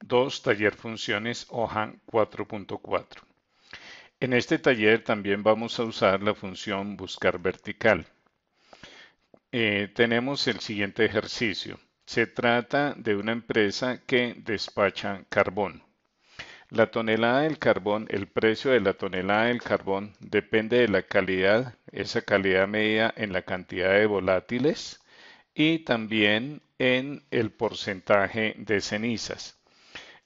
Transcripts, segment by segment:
2. Taller Funciones hoja 4.4. En este taller también vamos a usar la función buscar vertical. Tenemos el siguiente ejercicio. Se trata de una empresa que despacha carbón. La tonelada del carbón, el precio de la tonelada del carbón depende de la calidad, esa calidad medida en la cantidad de volátiles y también en el porcentaje de cenizas.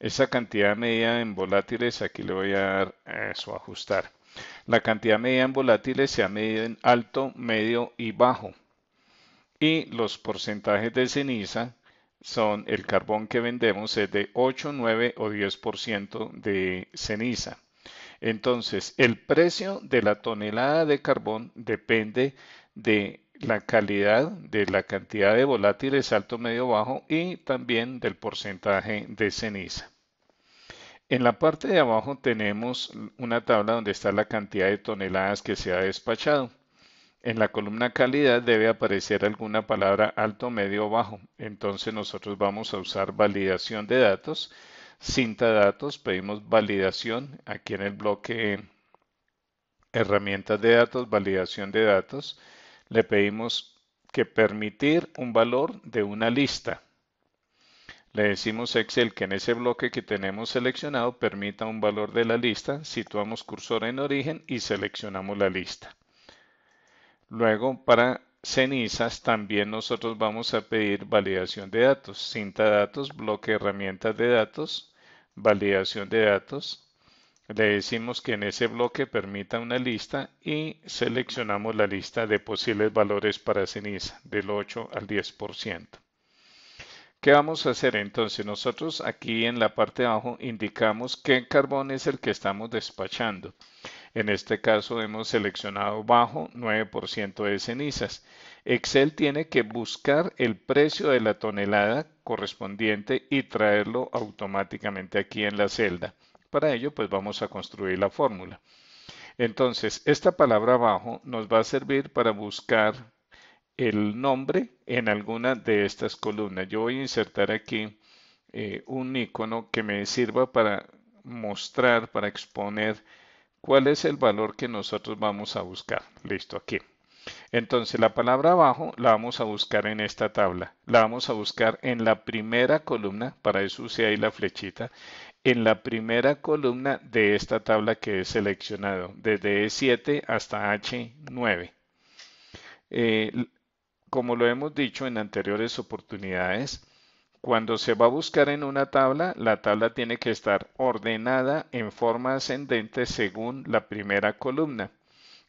Esa cantidad medida en volátiles, aquí le voy a dar eso, ajustar. La cantidad medida en volátiles se ha medido en alto, medio y bajo. Y los porcentajes de ceniza son el carbón que vendemos es de 8, 9 o 10% de ceniza. Entonces, el precio de la tonelada de carbón depende de la calidad, de la cantidad de volátiles alto, medio, bajo y también del porcentaje de ceniza. En la parte de abajo tenemos una tabla donde está la cantidad de toneladas que se ha despachado. En la columna calidad debe aparecer alguna palabra alto, medio o bajo. Entonces nosotros vamos a usar validación de datos. Cinta datos, pedimos validación aquí en el bloque herramientas de datos, validación de datos. Le pedimos que permitir un valor de una lista. Le decimos a Excel que en ese bloque que tenemos seleccionado permita un valor de la lista, situamos cursor en origen y seleccionamos la lista. Luego para cenizas también nosotros vamos a pedir validación de datos, cinta datos, bloque herramientas de datos, validación de datos. Le decimos que en ese bloque permita una lista y seleccionamos la lista de posibles valores para ceniza del 8 al 10%. ¿Qué vamos a hacer entonces? Nosotros aquí en la parte de abajo indicamos qué carbón es el que estamos despachando. En este caso hemos seleccionado bajo 9% de cenizas. Excel tiene que buscar el precio de la tonelada correspondiente y traerlo automáticamente aquí en la celda. Para ello, pues vamos a construir la fórmula. Entonces, esta palabra bajo nos va a servir para buscar el nombre en alguna de estas columnas. Yo voy a insertar aquí un icono que me sirva para mostrar, para exponer cuál es el valor que nosotros vamos a buscar. Listo, aquí. Entonces la palabra abajo la vamos a buscar en esta tabla. La vamos a buscar en la primera columna, para eso use ahí la flechita, en la primera columna de esta tabla que he seleccionado, desde E7 hasta H9. Eh, como lo hemos dicho en anteriores oportunidades, cuando se va a buscar en una tabla, la tabla tiene que estar ordenada en forma ascendente según la primera columna.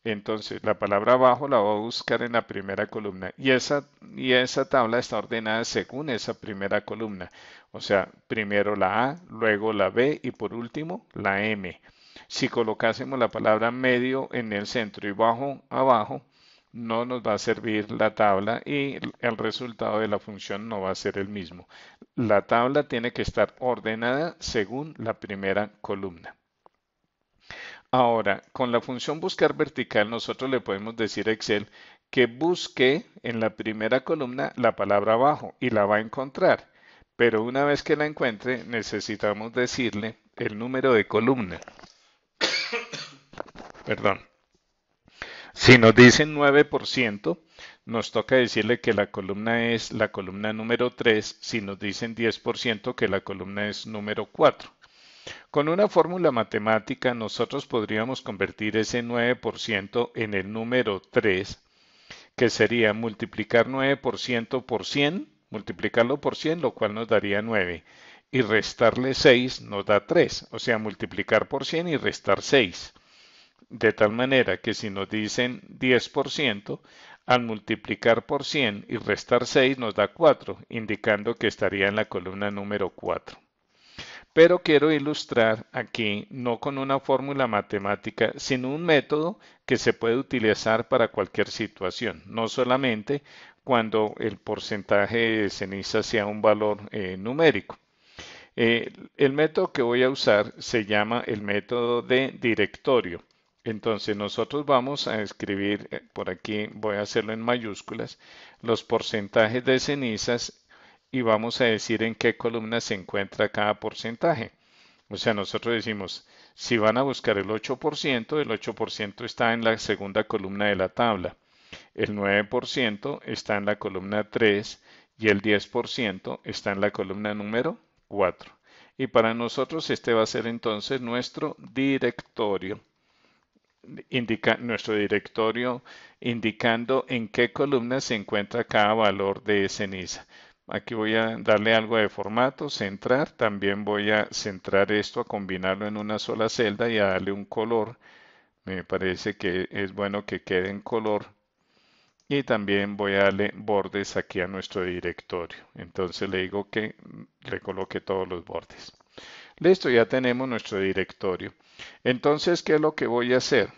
Entonces, la palabra abajo la voy a buscar en la primera columna y esa tabla está ordenada según esa primera columna. O sea, primero la A, luego la B y por último la M. Si colocásemos la palabra medio en el centro y bajo abajo, no nos va a servir la tabla y el resultado de la función no va a ser el mismo. La tabla tiene que estar ordenada según la primera columna. Ahora, con la función buscar vertical, nosotros le podemos decir a Excel que busque en la primera columna la palabra abajo y la va a encontrar. Pero una vez que la encuentre, necesitamos decirle el número de columna. Perdón. Si nos dicen 9%, nos toca decirle que la columna es la columna número 3. Si nos dicen 10%, que la columna es número 4. Con una fórmula matemática nosotros podríamos convertir ese 9% en el número 3, que sería multiplicar 9% por 100, multiplicarlo por 100, lo cual nos daría 9, y restarle 6 nos da 3, o sea, multiplicar por 100 y restar 6. De tal manera que si nos dicen 10%, al multiplicar por 100 y restar 6 nos da 4, indicando que estaría en la columna número 4. Pero quiero ilustrar aquí no con una fórmula matemática, sino un método que se puede utilizar para cualquier situación, no solamente cuando el porcentaje de ceniza sea un valor numérico. El método que voy a usar se llama el método de directorio. Entonces nosotros vamos a escribir, por aquí voy a hacerlo en mayúsculas, los porcentajes de cenizas y vamos a decir en qué columna se encuentra cada porcentaje. O sea, nosotros decimos, si van a buscar el 8% está en la segunda columna de la tabla. El 9% está en la columna 3 y el 10% está en la columna número 4. Y para nosotros este va a ser entonces nuestro directorio. Nuestro directorio indicando en qué columna se encuentra cada valor de ceniza. Aquí voy a darle algo de formato, centrar. También voy a centrar esto, a combinarlo en una sola celda y a darle un color. Me parece que es bueno que quede en color. Y también voy a darle bordes aquí a nuestro directorio. Entonces le digo que le coloque todos los bordes. Listo, ya tenemos nuestro directorio. Entonces, ¿qué es lo que voy a hacer?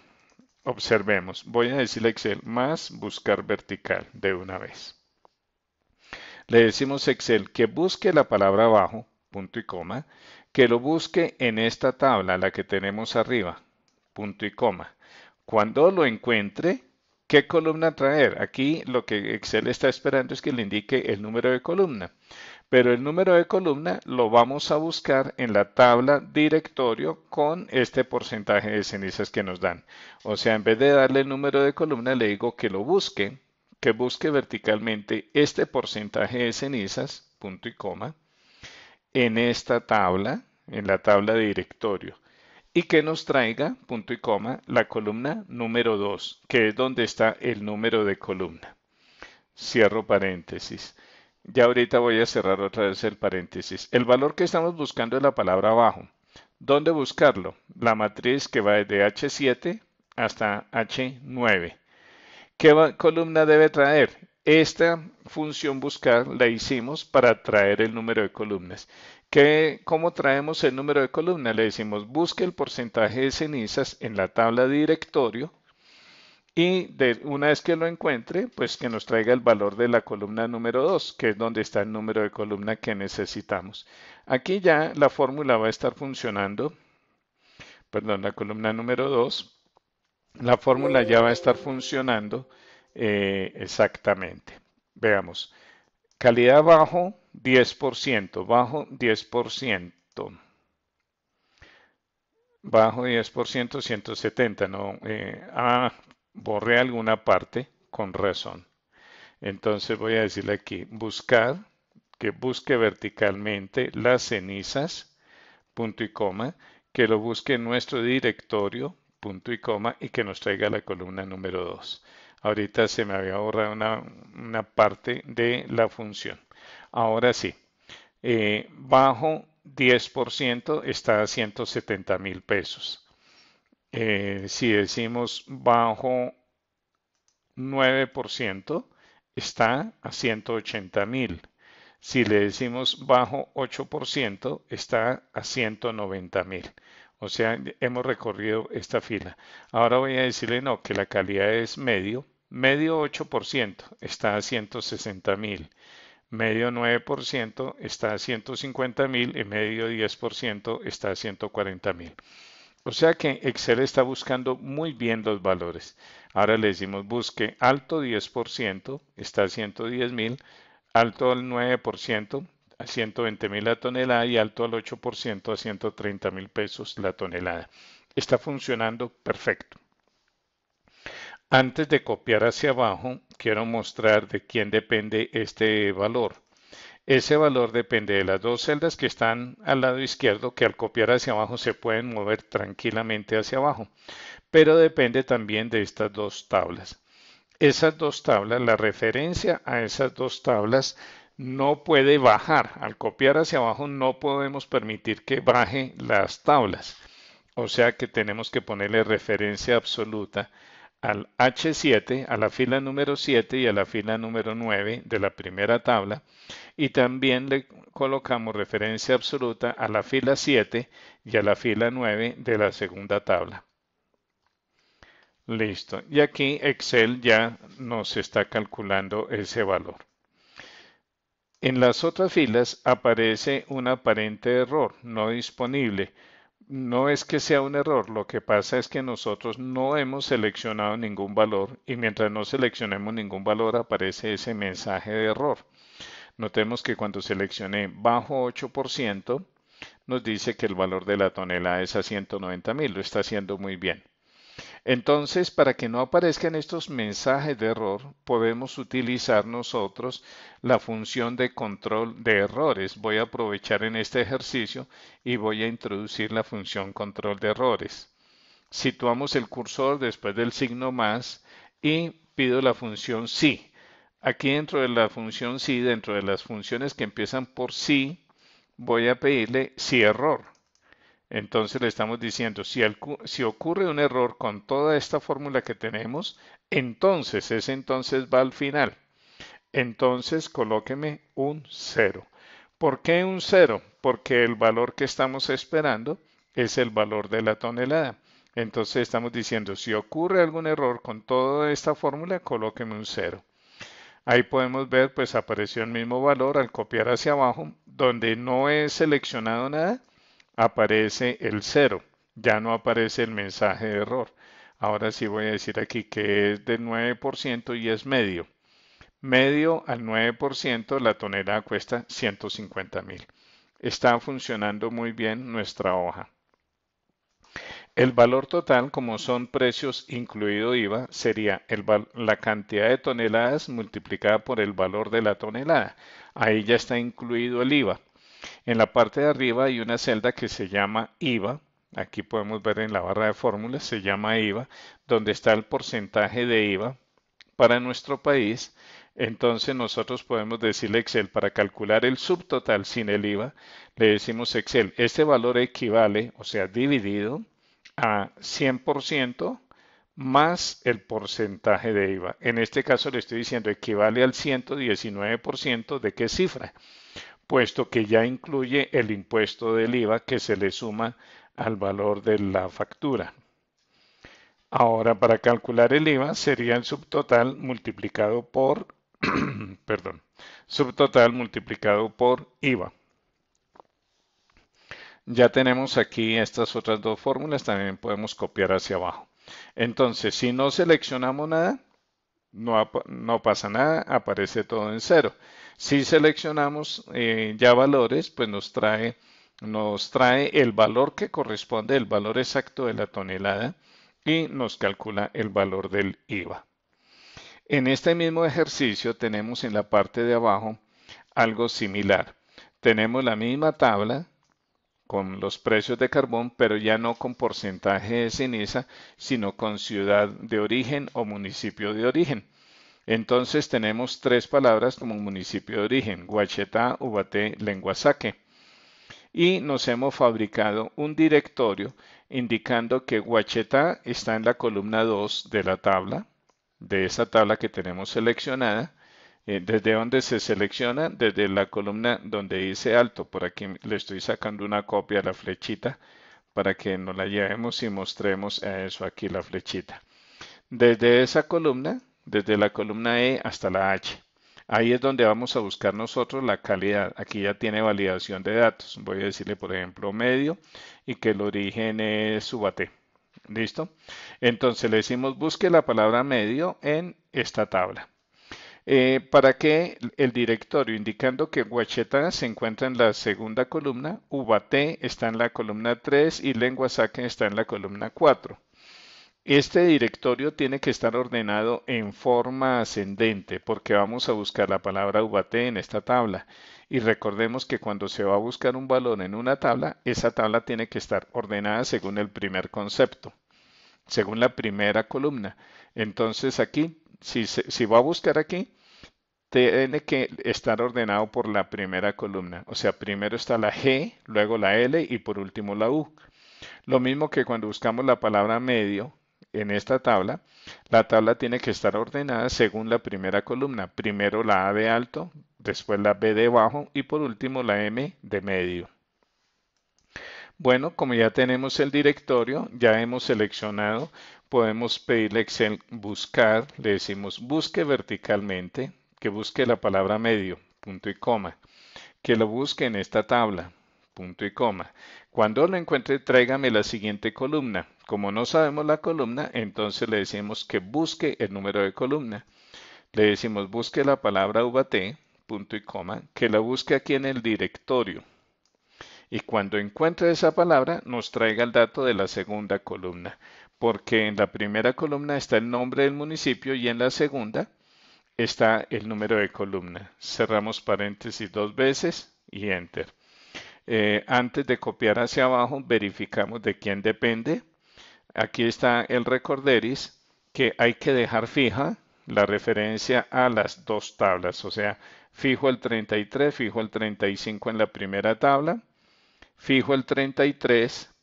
Observemos. Voy a decirle a Excel más buscar vertical de una vez. Le decimos a Excel que busque la palabra abajo, punto y coma, que lo busque en esta tabla, la que tenemos arriba, punto y coma. Cuando lo encuentre, ¿qué columna traer? Aquí lo que Excel está esperando es que le indique el número de columna. Pero el número de columna lo vamos a buscar en la tabla directorio con este porcentaje de cenizas que nos dan. O sea, en vez de darle el número de columna, le digo que busque verticalmente este porcentaje de cenizas, punto y coma, en esta tabla, en la tabla de directorio y que nos traiga, punto y coma, la columna número 2, que es donde está el número de columna. Cierro paréntesis. Ya ahorita voy a cerrar otra vez el paréntesis. El valor que estamos buscando es la palabra abajo. ¿Dónde buscarlo? La matriz que va desde H7 hasta H9. ¿Qué columna debe traer? Esta función buscar la hicimos para traer el número de columnas. ¿Cómo traemos el número de columnas? Le decimos busque el porcentaje de cenizas en la tabla directorio y una vez que lo encuentre, pues que nos traiga el valor de la columna número 2, que es donde está el número de columna que necesitamos. Aquí ya la fórmula va a estar funcionando, perdón, la columna número 2, la fórmula ya va a estar funcionando exactamente. Veamos, calidad bajo 10%, bajo 10%, bajo 10%, 170, no, borré alguna parte con razón. Entonces voy a decirle aquí, buscar, que busque verticalmente las cenizas, punto y coma, que lo busque en nuestro directorio, punto y coma, y que nos traiga la columna número 2. Ahorita se me había borrado una parte de la función. Ahora sí, bajo 10% está a 170.000 pesos. Si decimos bajo 9%, está a 180.000. Si le decimos bajo 8%, está a 190.000. O sea, hemos recorrido esta fila. Ahora voy a decirle no, que la calidad es medio. Medio 8% está a 160.000. Medio 9% está a 150.000 y medio 10% está a 140.000. O sea que Excel está buscando muy bien los valores. Ahora le decimos busque alto 10%, está a 110.000, alto al 9%, a 120.000 la tonelada y alto al 8% a 130.000 pesos la tonelada. Está funcionando perfecto. Antes de copiar hacia abajo, quiero mostrar de quién depende este valor. Ese valor depende de las dos celdas que están al lado izquierdo, que al copiar hacia abajo se pueden mover tranquilamente hacia abajo, pero depende también de estas dos tablas. Esas dos tablas, la referencia a esas dos tablas no puede bajar. Al copiar hacia abajo no podemos permitir que baje las tablas. O sea que tenemos que ponerle referencia absoluta al H7, a la fila número 7 y a la fila número 9 de la primera tabla. Y también le colocamos referencia absoluta a la fila 7 y a la fila 9 de la segunda tabla. Listo. Y aquí Excel ya nos está calculando ese valor. En las otras filas aparece un aparente error no disponible. No es que sea un error, lo que pasa es que nosotros no hemos seleccionado ningún valor y mientras no seleccionemos ningún valor aparece ese mensaje de error. Notemos que cuando seleccioné bajo 8%, nos dice que el valor de la tonelada es a 190.000, lo está haciendo muy bien. Entonces, para que no aparezcan estos mensajes de error, podemos utilizar nosotros la función de control de errores. Voy a aprovechar en este ejercicio y voy a introducir la función control de errores. Situamos el cursor después del signo más y pido la función si. Aquí dentro de la función si, dentro de las funciones que empiezan por si, voy a pedirle si error. Entonces le estamos diciendo, si ocurre un error con toda esta fórmula que tenemos, entonces ese entonces va al final. Entonces colóqueme un 0. ¿Por qué un 0? Porque el valor que estamos esperando es el valor de la tonelada. Entonces estamos diciendo, si ocurre algún error con toda esta fórmula, colóqueme un 0. Ahí podemos ver, pues apareció el mismo valor al copiar hacia abajo, donde no he seleccionado nada, aparece el 0, ya no aparece el mensaje de error. Ahora sí voy a decir aquí que es del 9% y es medio. Medio al 9%, la tonelada cuesta 150.000. Está funcionando muy bien nuestra hoja. El valor total, como son precios incluido IVA, sería la cantidad de toneladas multiplicada por el valor de la tonelada. Ahí ya está incluido el IVA. En la parte de arriba hay una celda que se llama IVA. Aquí podemos ver en la barra de fórmulas, se llama IVA, donde está el porcentaje de IVA para nuestro país. Entonces nosotros podemos decirle a Excel para calcular el subtotal sin el IVA, le decimos a Excel, este valor equivale, o sea, dividido a 100% más el porcentaje de IVA. En este caso le estoy diciendo equivale al 119% de qué cifra, puesto que ya incluye el impuesto del IVA que se le suma al valor de la factura. Ahora, para calcular el IVA sería el subtotal multiplicado por, perdón, subtotal multiplicado por IVA. Ya tenemos aquí estas otras dos fórmulas, también podemos copiar hacia abajo. Entonces, si no seleccionamos nada, no pasa nada, aparece todo en cero. Si seleccionamos ya valores, pues nos trae el valor que corresponde, el valor exacto de la tonelada y nos calcula el valor del IVA. En este mismo ejercicio tenemos en la parte de abajo algo similar. Tenemos la misma tabla con los precios de carbón, pero ya no con porcentaje de ceniza, sino con ciudad de origen o municipio de origen. Entonces tenemos tres palabras como municipio de origen, Guachetá, Ubaté, Lenguasaque. Y nos hemos fabricado un directorio indicando que Guachetá está en la columna 2 de la tabla, de esa tabla que tenemos seleccionada. ¿Desde dónde se selecciona? Desde la columna donde dice alto. Por aquí le estoy sacando una copia a la flechita para que nos la llevemos y mostremos eso aquí la flechita. Desde esa columna, desde la columna E hasta la H. Ahí es donde vamos a buscar nosotros la calidad. Aquí ya tiene validación de datos. Voy a decirle, por ejemplo, medio y que el origen es Ubaté. ¿Listo? Entonces le decimos busque la palabra medio en esta tabla. ¿Para qué el directorio? Indicando que Guachetá se encuentra en la segunda columna, Ubaté está en la columna 3 y Lenguasaque está en la columna 4. Este directorio tiene que estar ordenado en forma ascendente porque vamos a buscar la palabra Ubaté en esta tabla. Y recordemos que cuando se va a buscar un valor en una tabla, esa tabla tiene que estar ordenada según el primer concepto, según la primera columna. Entonces aquí, si va a buscar aquí, tiene que estar ordenado por la primera columna. O sea, primero está la G, luego la L y por último la U. Lo mismo que cuando buscamos la palabra medio en esta tabla, la tabla tiene que estar ordenada según la primera columna. Primero la A de alto, después la B de bajo y por último la M de medio. Bueno, como ya tenemos el directorio, ya hemos seleccionado, podemos pedirle a Excel buscar, le decimos busque verticalmente, que busque la palabra medio, punto y coma, que lo busque en esta tabla, punto y coma. Cuando lo encuentre, tráigame la siguiente columna. Como no sabemos la columna, entonces le decimos que busque el número de columna. Le decimos busque la palabra Ubaté, punto y coma, que la busque aquí en el directorio. Y cuando encuentre esa palabra, nos traiga el dato de la segunda columna, porque en la primera columna está el nombre del municipio y en la segunda está el número de columna. Cerramos paréntesis 2 veces y enter. Antes de copiar hacia abajo, verificamos de quién depende. Aquí está el recorderis que hay que dejar fija la referencia a las dos tablas, o sea, fijo el 33, fijo el 35 en la primera tabla, fijo el 33,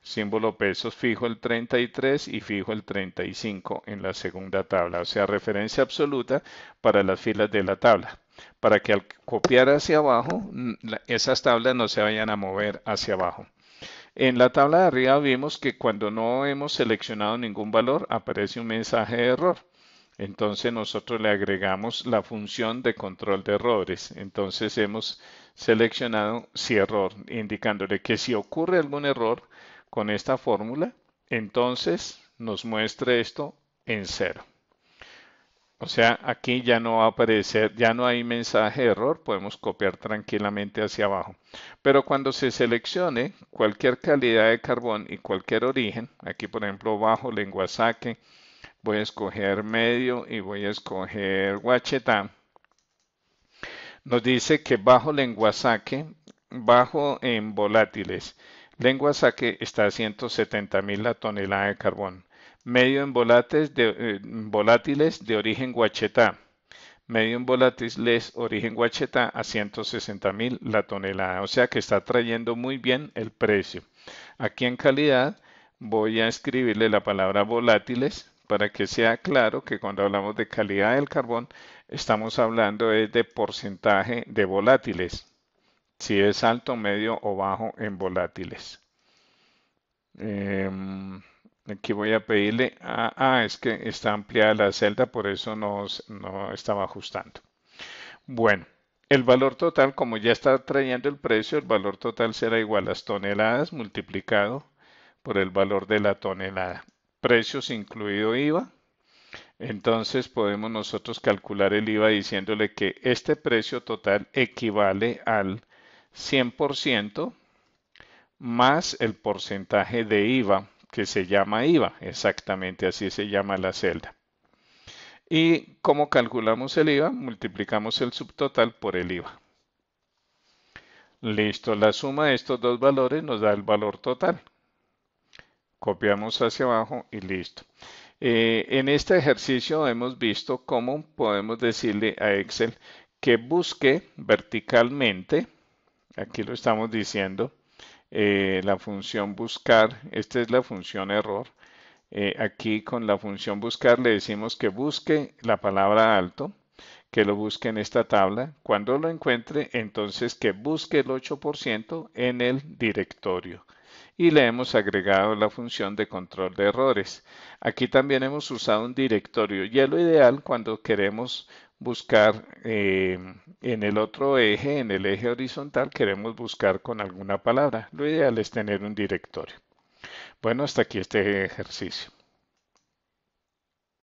símbolo pesos, fijo el 33 y fijo el 35 en la segunda tabla, o sea, referencia absoluta para las filas de la tabla, para que al copiar hacia abajo, esas tablas no se vayan a mover hacia abajo. En la tabla de arriba vimos que cuando no hemos seleccionado ningún valor aparece un mensaje de error. Entonces nosotros le agregamos la función de control de errores. Entonces hemos seleccionado si error, indicándole que si ocurre algún error con esta fórmula, entonces nos muestre esto en 0. O sea, aquí ya no va a aparecer, ya no hay mensaje de error, podemos copiar tranquilamente hacia abajo. Pero cuando se seleccione cualquier calidad de carbón y cualquier origen, aquí por ejemplo bajo lenguasaque, voy a escoger medio y voy a escoger Guachetá. Nos dice que bajo lenguasaque, bajo en volátiles, lenguasaque está a 170.000 la tonelada de carbón. Medio en volátiles de origen Guachetá. Medio en volátiles origen Guachetá a 160.000 la tonelada. O sea que está trayendo muy bien el precio. Aquí en calidad voy a escribirle la palabra volátiles para que sea claro que cuando hablamos de calidad del carbón estamos hablando de porcentaje de volátiles. Si es alto, medio o bajo en volátiles. Aquí voy a pedirle, es que está ampliada la celda, por eso no estaba ajustando. Bueno, el valor total, como ya está trayendo el precio, el valor total será igual a las toneladas multiplicado por el valor de la tonelada. Precios incluido IVA. Entonces podemos nosotros calcular el IVA diciéndole que este precio total equivale al 100% más el porcentaje de IVA que se llama IVA, exactamente así se llama la celda. ¿Y cómo calculamos el IVA? Multiplicamos el subtotal por el IVA. Listo, la suma de estos dos valores nos da el valor total. Copiamos hacia abajo y listo. En este ejercicio hemos visto cómo podemos decirle a Excel que busque verticalmente, aquí lo estamos diciendo, la función buscar, esta es la función error. Aquí con la función buscar le decimos que busque la palabra alto, que lo busque en esta tabla. Cuando lo encuentre, entonces que busque el 8% en el directorio. Y le hemos agregado la función de control de errores. Aquí también hemos usado un directorio y es lo ideal cuando queremos buscar en el otro eje, en el eje horizontal, queremos buscar con alguna palabra. Lo ideal es tener un directorio. Bueno, hasta aquí este ejercicio.